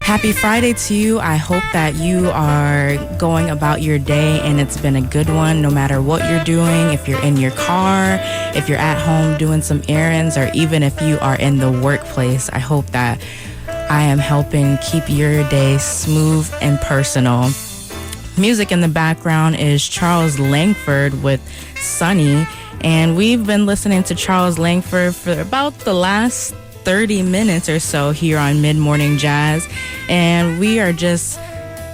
Happy Friday to you. I hope that you are going about your day and it's been a good one no matter what you're doing. If you're in your car, if you're at home doing some errands, or even if you are in the workplace, I hope that I am helping keep your day smooth and personal. Music in the background is Charles Langford with Sunny, and we've been listening to Charles Langford for about the last 30 minutes or so here on Mid Morning Jazz, and we are just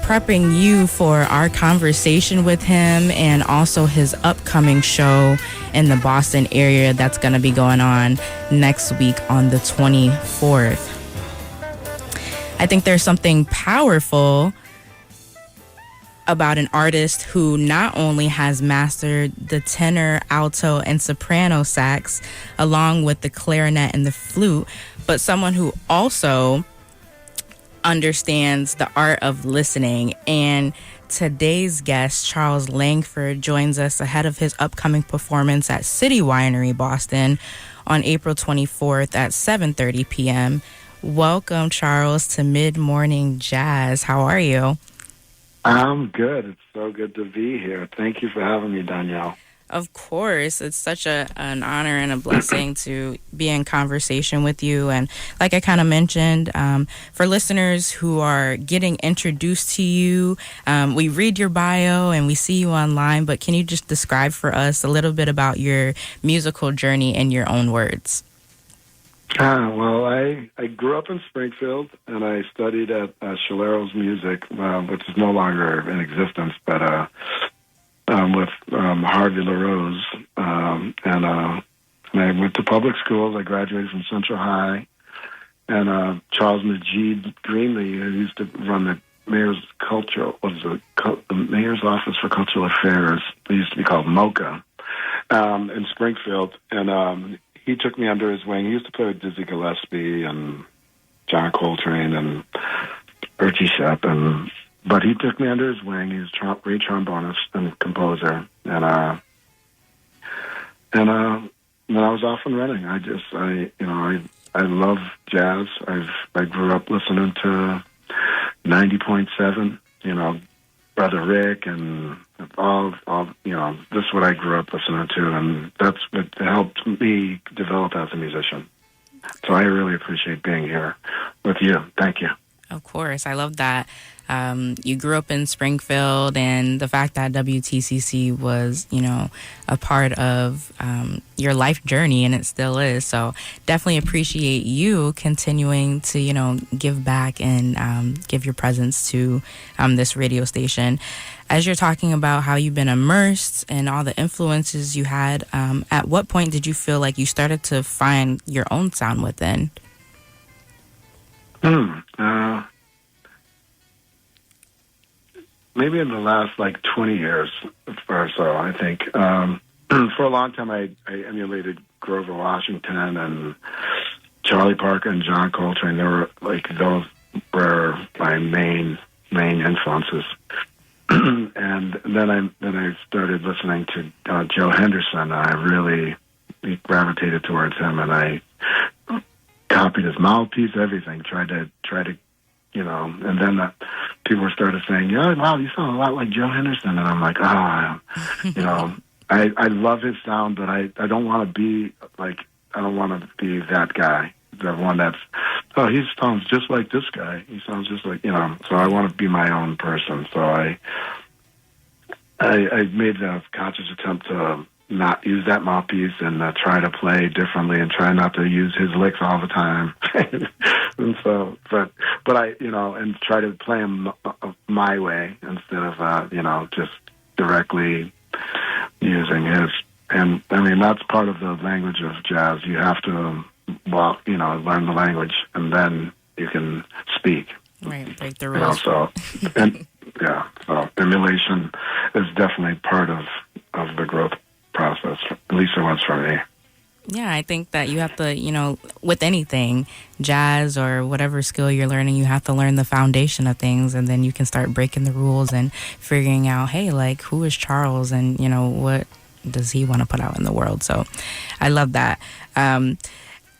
prepping you for our conversation with him and also his upcoming show in the Boston area that's going to be going on next week on the 24th. I think there's something powerful about an artist who not only has mastered the tenor, alto, and soprano sax, along with the clarinet and the flute, but someone who also understands the art of listening. And today's guest, Charles Langford, joins us ahead of his upcoming performance at City Winery, Boston, on April 24th at 7:30 p.m. Welcome, Charles, to Mid Morning Jazz. How are you? I'm good. It's so good to be here. Thank you for having me, Donyel. Of course. It's such an honor and a blessing to be in conversation with you. And like I kind of mentioned, for listeners who are getting introduced to you, we read your bio and we see you online, but can you just describe for us a little bit about your musical journey in your own words? Well, I grew up in Springfield, and I studied at Schillero's Music, which is no longer in existence, but with Harvey LaRose. And I went to public schools. I graduated from Central High. And Charles Majid Greenlee, who used to run the mayor's the mayor's office for cultural affairs. It used to be called MoCA in Springfield. And he took me under his wing. He used to play with Dizzy Gillespie and John Coltrane and Archie Shepp, but he took me under his wing. He was a great trombonist and composer, and then I was off and running. I love jazz. I grew up listening to 90.7. Brother Rick and all this is what I grew up listening to, and that's what helped me develop as a musician. So I really appreciate being here with you. Thank you. Of course. I love that. You grew up in Springfield, and the fact that WTCC was, a part of your life journey, and it still is. So definitely appreciate you continuing to, give back and give your presence to this radio station. As you're talking about how you've been immersed and all the influences you had, at what point did you feel like you started to find your own sound within? Maybe in the last 20 years or so, I think. For a long time, I emulated Grover Washington and Charlie Parker and John Coltrane. Those were my main influences. And then I started listening to Joe Henderson. I really gravitated towards him, and I copied his mouthpiece, everything. Tried to. And then people started saying, "Yeah, wow, you sound a lot like Joe Henderson." And I'm like, I love his sound, but I don't want to be I don't want to be that guy, the one that's, he sounds just like this guy. He sounds just like, so I want to be my own person. So I made the conscious attempt to not use that mouthpiece and try to play differently and try not to use his licks all the time. And so, but I, and try to play him my way instead of, just directly using his. And I mean, that's part of the language of jazz. You have to, learn the language and then you can speak. Right, break the rules. So emulation is definitely part of the growth process. At least it was for me. Yeah, I think that you have to, with anything, jazz or whatever skill you're learning, you have to learn the foundation of things, and then you can start breaking the rules and figuring out, hey, who is Charles, and, what does he want to put out in the world? So I love that.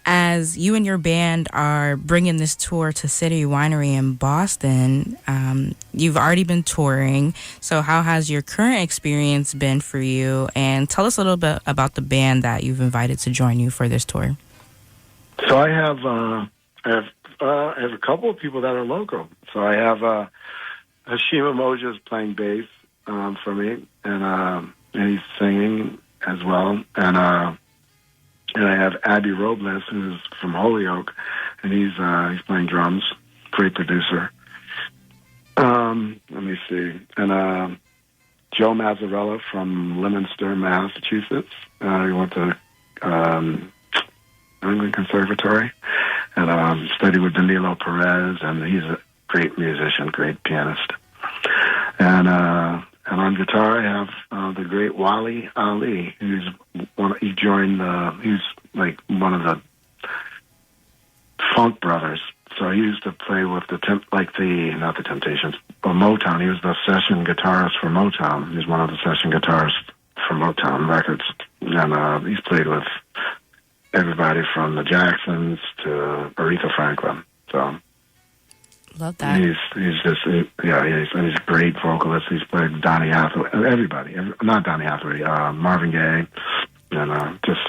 as you and your band are bringing this tour to City Winery in Boston, you've already been touring. So how has your current experience been for you? And tell us a little bit about the band that you've invited to join you for this tour. So I have a couple of people that are local. So I have Hashima Moja is playing bass for me, and he's singing as well. And I have Abby Robles, who's from Holyoke, and he's playing drums. Great producer. Let me see. And Joe Mazzarella from Leominster, Massachusetts. He went to New England Conservatory and studied with Danilo Perez, and he's a great musician, great pianist. And on guitar, I have the great Wally Ali, who's he joined. He's like one of the Funk Brothers. So he used to play with not the Temptations, but Motown. He was the session guitarist for Motown. He's one of the session guitarists for Motown Records, and he's played with everybody from the Jacksons to Aretha Franklin. So. Love that. He's a great vocalist. He's played Donny Hathaway, not Donny Hathaway, Marvin Gaye, and just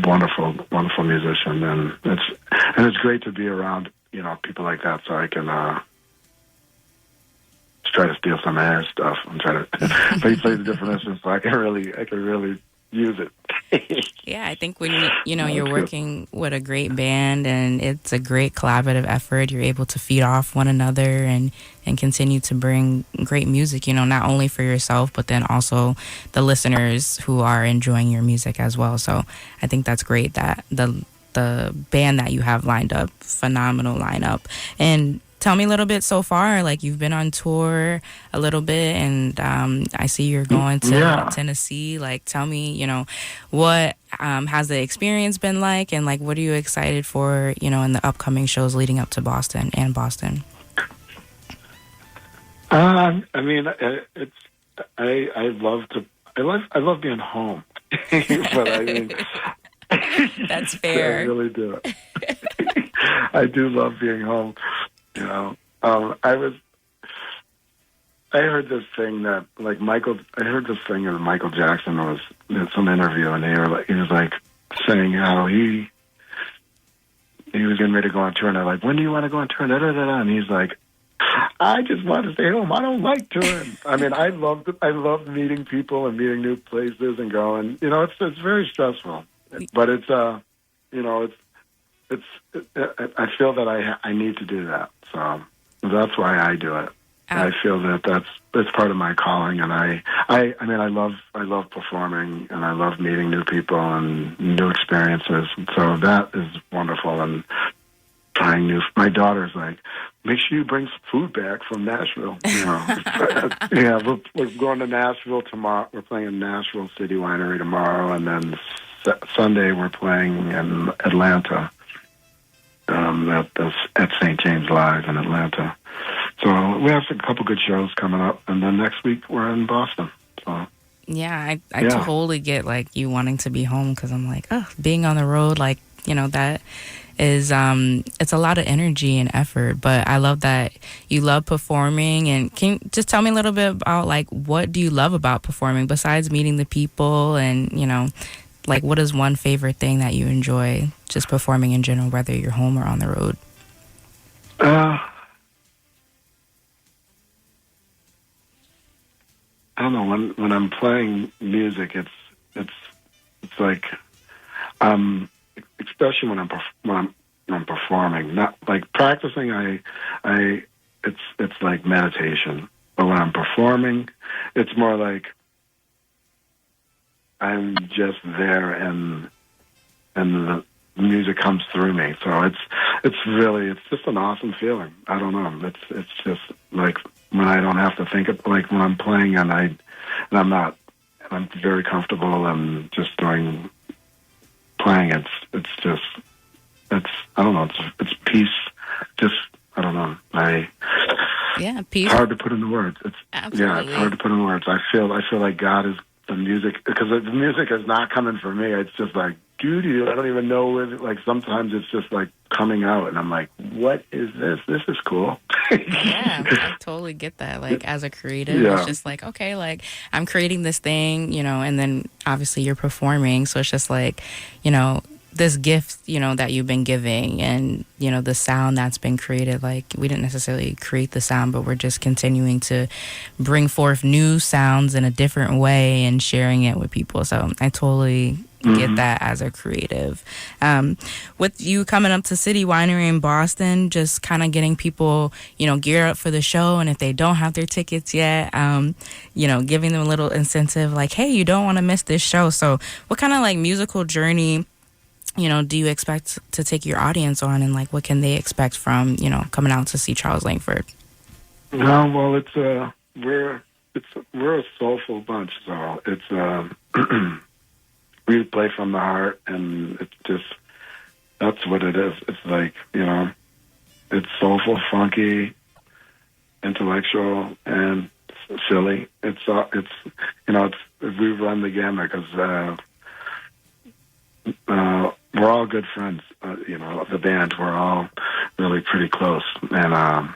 wonderful musician. And it's great to be around people like that, so I can just try to steal some of their stuff and try to play the different instruments, so I can really use it. Yeah, I think when you're working with a great band and it's a great collaborative effort, you're able to feed off one another and continue to bring great music, not only for yourself, but then also the listeners who are enjoying your music as well. So I think that's great that the band that you have lined up, phenomenal lineup. And tell me a little bit so far, like you've been on tour a little bit, and I see you're going to Tennessee. Like, tell me, what has the experience been like, and like, what are you excited for, in the upcoming shows leading up to Boston? I mean, I love being home, but I mean, that's fair. I really do. I do love being home. I heard this thing that Michael Jackson was in some interview, and he was like saying how he was getting ready to go on tour, and they're like, when do you want to go on tour? And he's like, I just want to stay home. I don't like touring. I mean, I love meeting people and meeting new places and going. It's very stressful, but it's I feel that I need to do that, so that's why I do it. I feel that that's part of my calling, and I mean, I love performing, and I love meeting new people and new experiences. So that is wonderful, and trying new. My daughter's like, make sure you bring some food back from Nashville. Yeah, we're going to Nashville tomorrow. We're playing in Nashville City Winery tomorrow, and then Sunday we're playing in Atlanta. At St. James Live in Atlanta. So we have a couple good shows coming up, and then next week we're in Boston. So yeah, I totally get like you wanting to be home, because I'm like, being on the road, like that is it's a lot of energy and effort. But I love that you love performing. And can you just tell me a little bit about like what do you love about performing besides meeting the people and like, what is one favorite thing that you enjoy just performing in general, whether you're home or on the road? I don't know. When I'm playing music, it's like, especially when I'm performing. Not like practicing. It's like meditation. But when I'm performing, it's more like I'm just there, and the music comes through me. So it's just an awesome feeling. I don't know. It's just like when I don't have to think of, like when I'm playing and I'm very comfortable and just playing. It's I don't know. It's peace. Just I don't know. Peace. It's hard to put into words. Absolutely. It's hard to put into words. I feel like God is the music, because the music is not coming from me. It's just like studio. I don't even know where, like, sometimes it's just, like, coming out, and I'm like, what is this? This is cool. Yeah, I totally get that. Like, as a creative, it's just like, okay, like, I'm creating this thing, and then obviously you're performing. So it's just like, this gift, that you've been giving and, the sound that's been created. Like, we didn't necessarily create the sound, but we're just continuing to bring forth new sounds in a different way and sharing it with people. So I totally get that as a creative. With you coming up to City Winery in Boston, just kind of getting people, gear up for the show. And if they don't have their tickets yet, giving them a little incentive like, hey, you don't want to miss this show. So what kind of like musical journey, do you expect to take your audience on, and like what can they expect from, coming out to see Charles Langford? Well, we're a soulful bunch, so it's we play from the heart, and it's just, that's what it is. It's like, it's soulful, funky, intellectual, and silly. We run the gamut because we're all good friends. The band, we're all really pretty close, and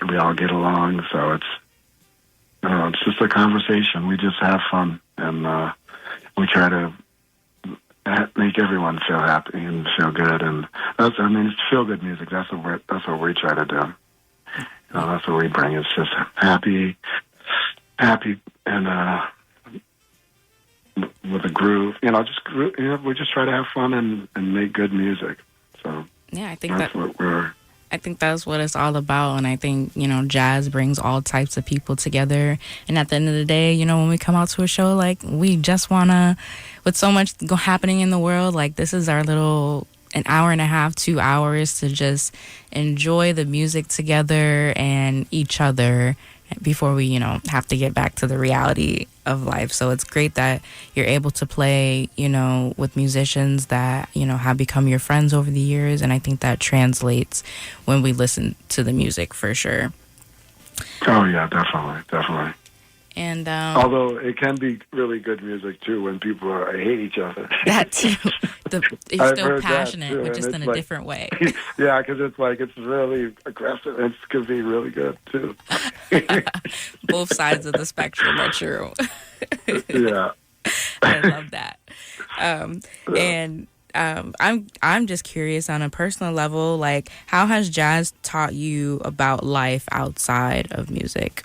we all get along. So it's just a conversation. We just have fun, and we try to make everyone feel happy and feel good. And it's feel good music. That's what we try to do. That's what we bring. It's just happy, and with a groove. We just try to have fun and make good music. So yeah, I think that's what it's all about. And I think, jazz brings all types of people together. And at the end of the day, when we come out to a show, like, we just want to, with so much happening in the world, like, this is our little, an hour and a half, 2 hours to just enjoy the music together and each other before we, have to get back to the reality of life. So it's great that you're able to play, with musicians that, have become your friends over the years. And I think that translates when we listen to the music for sure. Oh, yeah, definitely. And although it can be really good music too when people hate each other. That too. It's still passionate, but just in a different way. Yeah, because it's really aggressive. It could be really good too. Both sides of the spectrum are true. Yeah, I love that. And I'm just curious on a personal level, like, how has jazz taught you about life outside of music?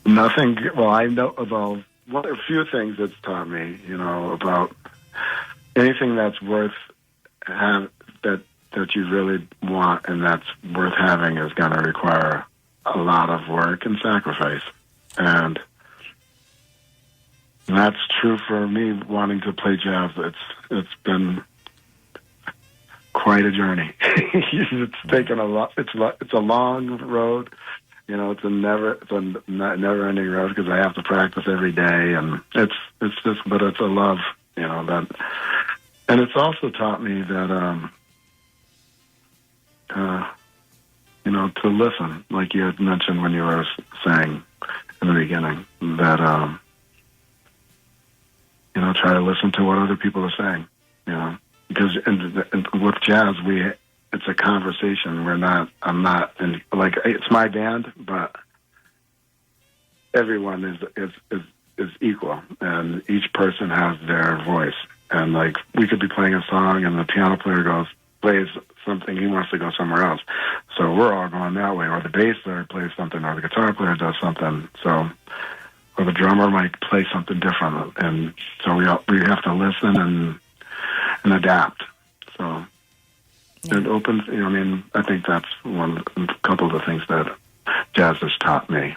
Nothing. Well, I know about a few things it's taught me. About anything that's worth that you really want and that's worth having is going to require a lot of work and sacrifice, and that's true for me wanting to play jazz. It's been quite a journey. It's taken a lot. It's a long road. It's a never-ending road because I have to practice every day, and but it's a love. That, and it's also taught me that to listen, like you had mentioned when you were saying in the beginning, that try to listen to what other people are saying. Because with jazz, it's a conversation. I'm not, it's my band, but everyone is equal, and each person has their voice. And like, we could be playing a song, and the piano player plays something, he wants to go somewhere else. So we're all going that way. Or the bass player plays something, or the guitar player does something. So, or the drummer might play something different. And so we have to listen and adapt. So it opens, I think that's a couple of the things that jazz has taught me.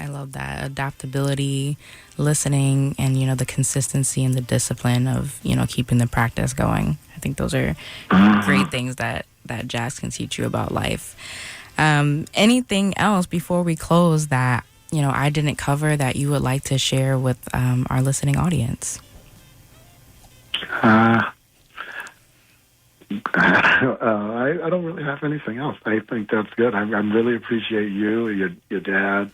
I love that. Adaptability, listening, and, the consistency and the discipline of, keeping the practice going. I think those are great things that jazz can teach you about life. Anything else before we close that, I didn't cover that you would like to share with our listening audience? I I don't really have anything else. I think that's good. I really appreciate you, your dad,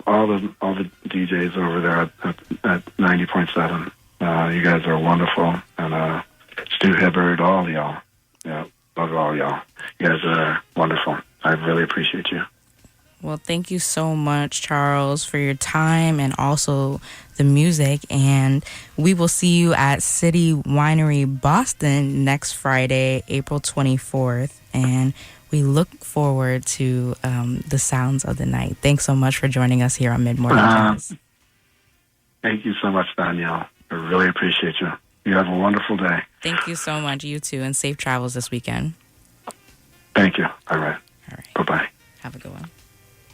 all the DJs over there at 90.7. You guys are wonderful, and Stu Hibbert, all y'all. Yeah, love all y'all. You guys are wonderful. I really appreciate you. Well, thank you so much, Charles, for your time and also the music. And we will see you at City Winery Boston next Friday, April 24th. And we look forward to the sounds of the night. Thanks so much for joining us here on Mid-Morning Jazz. Thank you so much, Donyel. I really appreciate you. You have a wonderful day. Thank you so much, you too, and safe travels this weekend. Thank you. All right. All right. Bye-bye. Have a good one.